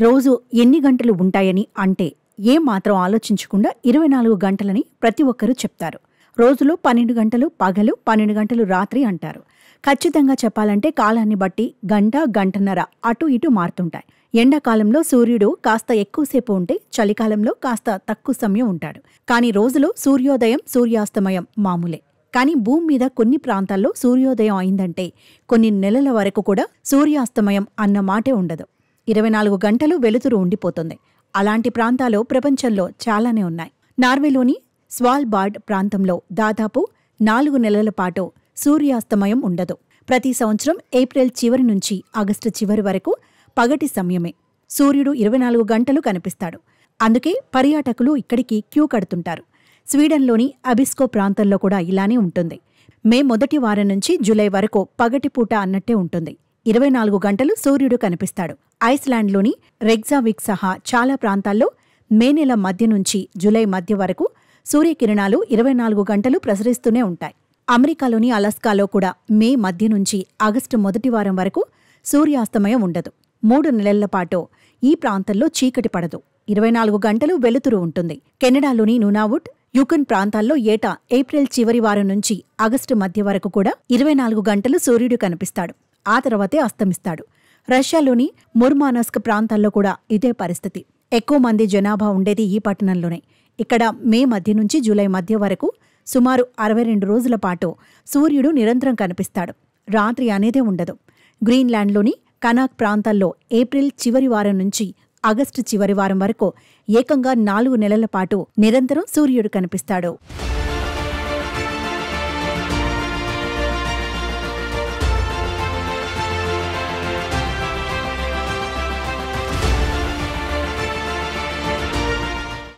రోజు ఎన్ని గంటలు ఉంటాయని అంటే ఏం మాత్రం ఆలోచించకుండా 24 గంటలని ప్రతి ఒక్కరూ చెప్తారు. రోజులో 12 గంటలు పగలు, 12 గంటలు రాత్రి అంటారు. ఖచ్చితంగా చెప్పాలంటే కాలాన్ని బట్టి గంట, గంటన్నర అటు ఇటు మారుతుంటాయి. ఎండాకాలంలో సూర్యుడు కాస్త ఎక్కువసేపు ఉంటే చలికాలంలో కాస్త తక్కువ సమయం ఉంటాడు. కానీ రోజులో సూర్యోదయం, సూర్యాస్తమయం మామూలే. కానీ భూమి మీద కొన్ని ప్రాంతాల్లో సూర్యోదయం అయిందంటే కొన్ని నెలల వరకు కూడా సూర్యాస్తమయం అన్న మాటే ఉండదు. 24 గంటలు వెలుతురు ఉండిపోతుంది. అలాంటి ప్రాంతాలు ప్రపంచంలో చాలానే ఉన్నాయి. నార్వేలోని స్వాల్బార్డ్ ప్రాంతంలో దాదాపు 4 నెలల పాటు సూర్యాస్తమయం ఉండదు. ప్రతి సంవత్సరం ఏప్రిల్ చివరి నుంచి ఆగస్టు చివరి వరకు పగటి సమయమే. సూర్యుడు 24 గంటలు కనిపిస్తాడు. అందుకే పర్యాటకులు ఇక్కడికి క్యూ కడుతుంటారు. స్వీడన్లోని అబిస్కో ప్రాంతంలో కూడా ఇలానే ఉంటుంది. మే మొదటి వారం నుంచి జూలై వరకు పగటిపూట అన్నట్టే ఉంటుంది. 24 గంటలు సూర్యుడు కనిపిస్తాడు. ఐస్లాండ్లోని రెగ్జావిక్ సహా చాలా ప్రాంతాల్లో మే నెల మధ్య నుంచి జూలై మధ్య వరకు సూర్యకిరణాలు 24 గంటలు ప్రసరిస్తూనే ఉంటాయి. అమెరికాలోని అలాస్కాలో కూడా మే మధ్య నుంచి ఆగస్టు మొదటి వారం వరకు సూర్యాస్తమయం ఉండదు. 3 నెలల పాటు ఈ ప్రాంతంలో చీకటి పడదు. 24 గంటలు వెలుతురు ఉంటుంది. కెనడాలోని నూనావుడ్, యుకన్ ప్రాంతాల్లో ఏటా ఏప్రిల్ చివరి వారం నుంచి ఆగస్టు మధ్య వరకు కూడా 24 గంటలు సూర్యుడు కనిపిస్తాడు. ఆ తర్వాతే అస్తమిస్తాడు. రష్యాలోని ముర్మానస్క్ ప్రాంతాల్లో కూడా ఇదే పరిస్థితి. ఎక్కువ మంది జనాభా ఉండేది ఈ పట్టణంలోనే. ఇక్కడ మే మధ్య నుంచి జూలై మధ్య వరకు సుమారు 62 రోజుల పాటు సూర్యుడు నిరంతరం కనిపిస్తాడు. రాత్రి అనేదే ఉండదు. గ్రీన్లాండ్లోని కనాక్ ప్రాంతాల్లో ఏప్రిల్ చివరి వారం నుంచి ఆగస్టు చివరి వారం వరకు ఏకంగా 4 నెలల పాటు నిరంతరం సూర్యుడు కనిపిస్తాడు.